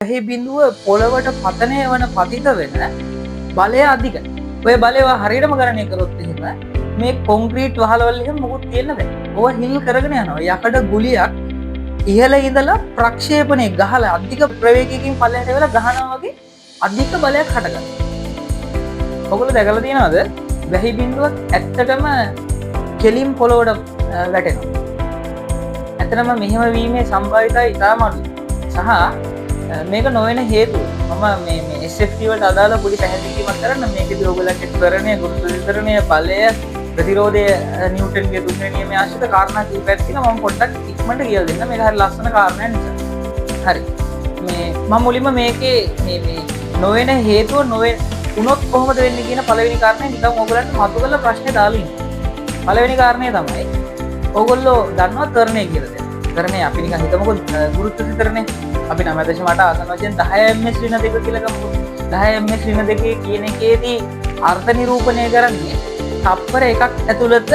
වැහි බිඳුව පොළවට පතනය වන පතිත වෙන බලය අධිකයි. ඔය බලය හරියටම ගණනය කරොත් එහෙම මේ කොන්ක්‍රීට් වහලවල එහෙම මොකුත් තියෙන්න බෑ. ඕවා හිල් කරගෙන යනවා. යකඩ ගුලියක් ඉහළ ඉඳලා ප්‍රක්ෂේපණය ගහලා අධික ප්‍රවේගයකින් පල්ලෙහාට වෙලා ගහනවා වගේ අධික බලයක් හටගන්නවා. ඔයගොල්ලෝ දැකලා තියෙනවද? වැහි බිඳුවක් ඇත්තටම කෙලින් පොළොවට වැටෙනවා. ඇත්තටම මෙහෙම වීමේ සම්භාවිතය ඉතාම අඩුයි. සහ මේක නොවන හේතුව මම මේ SFT වලට අදාළ පොඩි පැහැදිලිවීමක් කරන්න. මේකදී ඔයගොල්ලන්ට ත්වරණය, ගුරුත්වාකර්ෂණය, බලය, ප්‍රතිරෝධය, නිව්ටන්ගේ තුන්වෙනි නියමයේ ආශ්‍රිත කාරණා කිහිපයක් තියෙනවා. මම පොඩ්ඩක් ඉක්මනට කියලා දෙන්න. මේක හරි ලස්සන කාරණයක් නිසා. හරි. මම මුලින්ම මේකේ මේ නොවන හේතුව උනොත් කොහොමද වෙන්නේ කියන පළවෙනි කාරණය නිකන් ඔයගොල්ලන්ට මතු කරලා ප්‍රශ්නේ දාලා ඉන්න. පළවෙනි කාරණය තමයි ඔයගොල්ලෝ දන්නවා ත්වරණය කියලා දෙයක්. ත්වරණය අපි නිකන් හිතමුකෝ ගුරුත්වාකර්ෂණය අපි 9.8 ආසන වශයෙන් 10 ms ඍණ 2 කියලා ගමු. 10 ms ඍණ 2 කියන එකේදී අර්ථ නිරූපණය කරන්නේ තප්පර එකක් ඇතුළත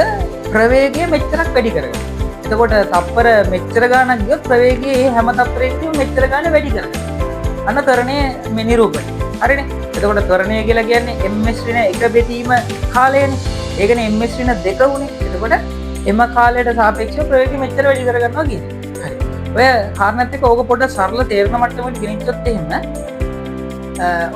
ප්‍රවේගය මෙච්චරක් වැඩි කරගන්න. එතකොට තප්පර මෙච්චර ගාණක් ගියොත් ප්‍රවේගය ඒ හැම තප්පරයකදීම මෙච්චර ගාණ වැඩි කරගන්න. අන්න ත්වරණය මේ නිරූපණය. හරිනේ. එතකොට ත්වරණය කියලා කියන්නේ ms ඍණ 1 බෙදීම කාලයනේ. ඒකනේ ms ඍණ 2 උනේ. එතකොට එම කාලයට සාපේක්ෂව ප්‍රවේගය මෙච්චර වැඩි කරගන්නවා කියන්නේ. ඔය කාරණාත් එක්ක ඕක පොඩ්ඩක් සරල තේරෙන මට්ටමකට ගෙනිච්චොත් එහෙම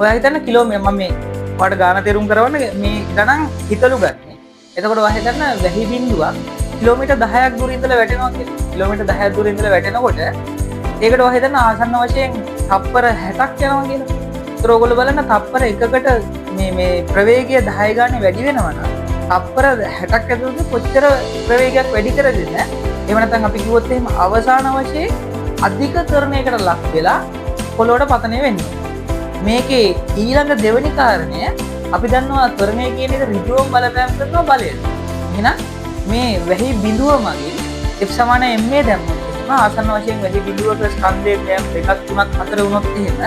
ඔයා හිතන්න කිලෝමීටර මම මේ ඔයාලට ගාන තේරුම් කරවන්න මේ ගණන් හිතලු ගන්න. එතකොට ඔයා හිතන්න වැහි බිඳුවක් කිලෝමීටර් 10ක් දුර ඉඳලා වැටෙනවා කියලා. කිලෝමීටර් 10ක් දුර ඉඳලා වැටෙනකොට ඒකට ඔයා හිතන්න ආසන්න වශයෙන් තප්පර 60ක් යනවා කියලා. ඒතර ඔයගොල්ලෝ බලන්න තප්පර එකකට මේ ප්‍රවේගය 10 ගානේ වැඩි වෙනවා නම් තප්පර 60ක් ඇතුළත කොච්චර ප්‍රවේගයක් වැඩි කරදෙද? එහෙම නැත්නම් අපි කිව්වොත් එහෙම අවසාන වශයෙන් අධික ත්වරණයකට ලක් වෙලා පොළොවට පතනය වෙන්නේ. මේකේ ඊළඟ දෙවෙනි කාරණය අපි දන්නවා ත්වරණය කියන එක ඍජුවම බලපෑම් කරන බලයට. එහෙනම් මේ වැහි බිඳුව මගින් F සමාන ma දැම්මොත් ආසන්න වශයෙන් වැහි බිඳුවක ස්කන්ධයේ දැම් දෙකක් තුනක් හතර වුණොත් එහෙම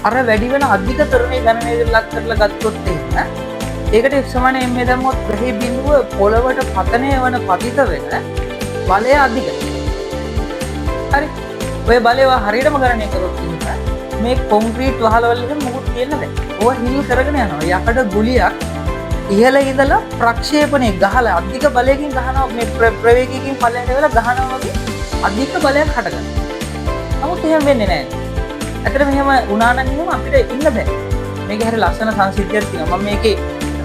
අර වැඩි වෙන අධික ත්වරණය ගණනයකට ලක් කරලා ගත්තොත් එහෙම ඒකට F සමාන ma දැම්මොත් වැහි බිඳුව පොළොවට පතනය වන පතිත වෙන බලය අධිකයි. හරි. ඔය බලය හරියටම ගණනය කරොත් මේ කොන්ක්‍රීට් වහලවල ඉතින් මොකුත් තියෙන්න බෑ. ඕවා හිල් කරගෙන යනවා. යකඩ ගුලියක් ඉහළ ඉඳලා ප්‍රක්ෂේපණය ගහලා අධික බලයකින් ගහනවා මේ ප්‍රවේගයකින් පල්ලෙහාට වෙලා ගහනවා වගේ අධික බලයක් හටගන්නවා. නමුත් එහෙම වෙන්නේ නැහැ. ඇත්තට මෙහෙම වුණා නම් එහෙම අපිට ඉන්න බෑ. මේකේ හරිය ලස්සන සංසිද්ධියක් තියෙනවා. මම මේකේ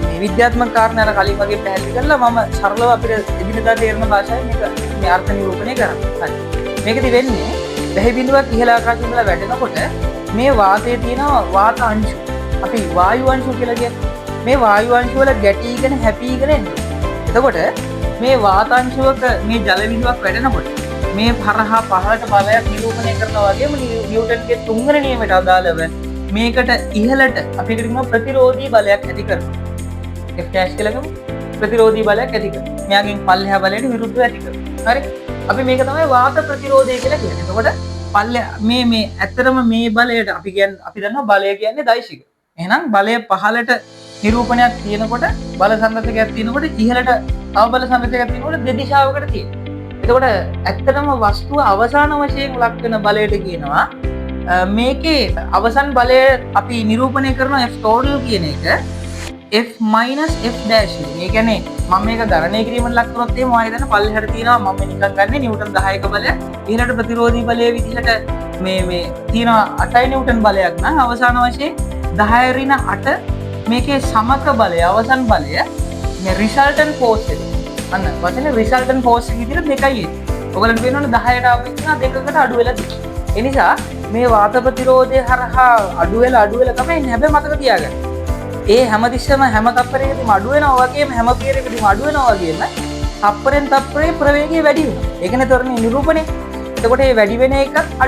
මේ විද්‍යාත්මක කාරණා අර කලින් වගේ පැහැදිලි කරලා මම සරලව අපිට එදිනෙදා තේරෙන භාෂාවෙන් මේක මේ අර්ථ නිරූපණය කරනවා. හරි. මේකෙදි වෙන්නේ වැහි බිඳුවක් ඉහළ ආකාශයෙන් ඉඳලා වැටෙනකොට මේ වාතයේ තියෙන වාත අංශු අපි වායු අංශු කියලා කියන්නේ. මේ වායු අංශු වල ගැටීගෙන හැපීගෙන එන්නේ. එතකොට මේ වාත අංශුවක මේ ජල බිඳුවක් වැටෙනකොට මේ හරහා පහළට බලයක් නිරූපණය කරනවා වගේම නිව්ටන්ගේ තුන්වෙනි නියමයට අදාළව මේකට ඉහළට අපි කියනවා ප්‍රතිරෝධී බලයක් ඇති කරනවා. F dash කියලා ගමු. ප්‍රතිරෝධී බලයක් ඇති කරනවා. මෙයාගෙන් පල්ලෙහා බලයට විරුද්ධව ඇති කරනවා. හරි. අපි මේක තමයි වාත ප්‍රතිරෝධය කියලා කියන්නේ. එතකොට මේ ඇත්තටම මේ බලයට අපි දන්නවා බලය කියන්නේ දෛශික. එහෙනම් බලය පහළට නිරූපණයක් තියෙනකොට බල සංරචකයක් තියෙනකොට ඉහළට තව බල සංරචකයක් තියෙනකොට දෙදිශාවකට තියෙනවා. එතකොට ඇත්තටම වස්තුව අවසාන වශයෙන් ලක් වෙන බලයට කියනවා මේකේ අවසන් බලය අපි නිරූපණය කරන F total කියන එක F minus F dash. ඒ කියන්නේ මම මේක ගණනය කිරීමෙන් ලක් කරොත් එහෙම ඔයා හිතන්න පල්ලෙහාට තියෙනවා මම නිකන් ගන්නේ නිව්ටන් 10ක බලය. ඊළඟට ප්‍රතිරෝධී බලයේ විදිහට මේ තියෙනවා 8 නිව්ටන් බලයක් නම් අවසාන වශයෙන් 10 ඍණ 8 මේකේ සමක බලය අවසන් බලය මේ resultant force එක. අන්න වචනේ resultant force එක විදිහට දෙකයි එන්නේ. ඔයගලන්ට පේනවනේ 10ට අපේක්ෂා දෙකකට අඩු වෙලා තියෙනවා. ඒ නිසා මේ වාත ප්‍රතිරෝධය හරහා අඩු වෙලා තමයි හැබැයි මතක තියාගන්න. ඒ හැමතිස්සම හැම තප්පරයකදීම අඩු වෙනවා වගේම හැම පියරකදීම අඩු වෙනවා වගේම තප්පරෙන් තප්පරේ ප්‍රවේගය වැඩි වෙනවා. ඒකනේ ත්වරණය නිරූපණය. එතකොට මේ වැඩි වෙන එකත්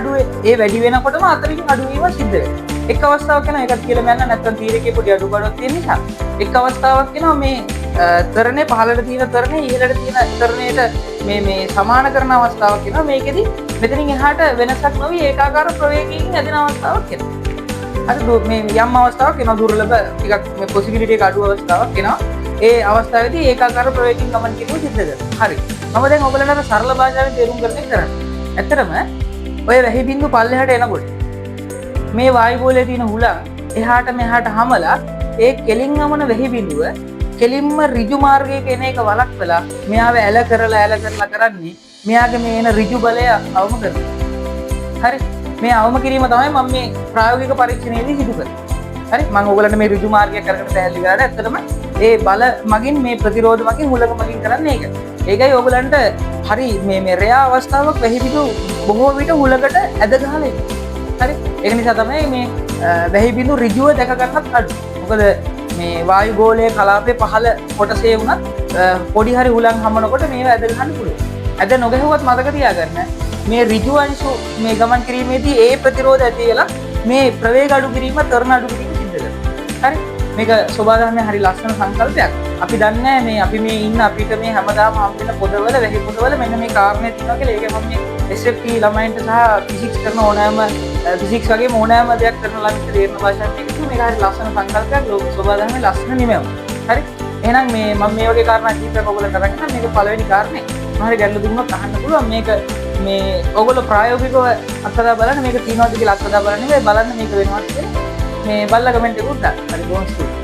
ඒ වැඩි වෙනකොටම අතරින් අඩු වීම සිද්ධ වෙනවා. එක් අවස්ථාවක් වෙනවා ඒකත් කියලා මම නැත්තම් තීරකේ පොඩි අඩුපාඩුවක් තියෙන නිසා. එක් අවස්ථාවක් වෙනවා මේ ත්වරණය පහළට තියෙන ත්වරණය ඉහළට තියෙන ත්වරණයට මේ සමාන කරන අවස්ථාවක් වෙනවා. මේකෙදි මෙතනින් එහාට වෙනසක් නොවි ඒකාකාර ප්‍රවේගයකින් ඇදෙන අවස්ථාවක් වෙනවා. අර මේ යම් අවස්ථාවක් වෙනවා දුර්ලභ ටිකක් මේ පොසිබිලිටි එක අඩු අවස්ථාවක් වෙනවා. ඒ අවස්ථාවේදී ඒකාකාර ප්‍රවේගකින් ගමන් කිරීම සිද්ධ වෙනවා. හරි. මම දැන් ඔයගලන්ට සරල භාෂාවෙන් තේරුම් කරන්න කරන්නේ. ඇත්තටම ඔය වැහි බිඳු පල්ලෙහාට එනකොට මේ වායුගෝලයේ තියෙන හුලං එහාට මෙහාට හමලා ඒ කෙලින් යමන වෙහි බිඳුව කෙලින්ම ඍජු මාර්ගයක එන එක වළක්වලා මෙයාව ඇල කරලා කරන්නේ මෙයාගේ මේ එන ඍජු බලය අවම කරනවා. හරි. මේ අවම කිරීම තමයි මම මේ ප්‍රායෝගික පරීක්ෂණයේදී සිදු කරන්නේ. හරි. මම ඕගොල්ලන්ට මේ ඍජු මාර්ගය කරගෙන පැහැදිලි කරලා ඇත්තටම ඒ බල මගින් මේ ප්‍රතිරෝධ මගින් හුලක මගින් කරන්නේ ඒක. ඒකයි ඕගොල්ලන්ට හරි මේ රෙයා අවස්ථාවක් වෙහි බිඳු බොහෝ විට හුලකට ඇද ගහලා ඉන්නේ. හරි. ඒක නිසා තමයි මේ වෙහි බිඳු ඍජුව දැක ගන්නත් අඩු. මොකද මේ වායු ගෝලයේ කලාපයේ පහළ කොටසේ වුණත් පොඩි හරි හුලං හමනකොට මේව ඇද ගන්න පුළුවන්. ඇද නොගැහුවත් මතක තියාගන්න මේ ඍජු අංශු මේ ගමන් කිරීමේදී ඒ ප්‍රතිරෝධ ඇති වෙලා මේ ප්‍රවේග අඩු කිරීම තරණ අඩු කිරීම සිද්ධ වෙනවා. හරි. මේක සෝබාදහමේ හරි ලස්සන සංකල්පයක්. අපි දන්නේ මේ අපි මේ ඉන්න අපිට මේ හැමදාම හම් වෙන පොදවල වෙහි පොදවල මෙන්න මේ කාරණේ තියෙනවා කියලා. ඒක මම මේ SFT ළමයින්ට සහ ෆිසික්ස් කරන ඕනෑම ෆිසික්ස් වගේ ඕනෑම දෙයක් කරන ළමයින්ට තේරෙන භාෂාවෙන් මේක හරි ලස්සන සංකල්පයක්. ලෝක සෝබාදහමේ ලස්සන නිමයම. හරි. එහෙනම් මේ මම මේ වගේ කාරණා කීපයක් ඔයගොල්ලන්ට අරගෙන මේක පළවෙනි කාරණේ. මොහරි ගැටලු දුන්නොත් අහන්න පුළුවන්. මේක මේ ඔයගොල්ලෝ ප්‍රායෝගිකව අත්දැක බලන්න මේක තියනවාද කියලා අත්දැක බලන්න. මේ බලන්න මේක වෙනවද කියලා. මේ බලලා කමෙන්ට් එකක් දාන්න. හරි බොහොම ස්තුතියි.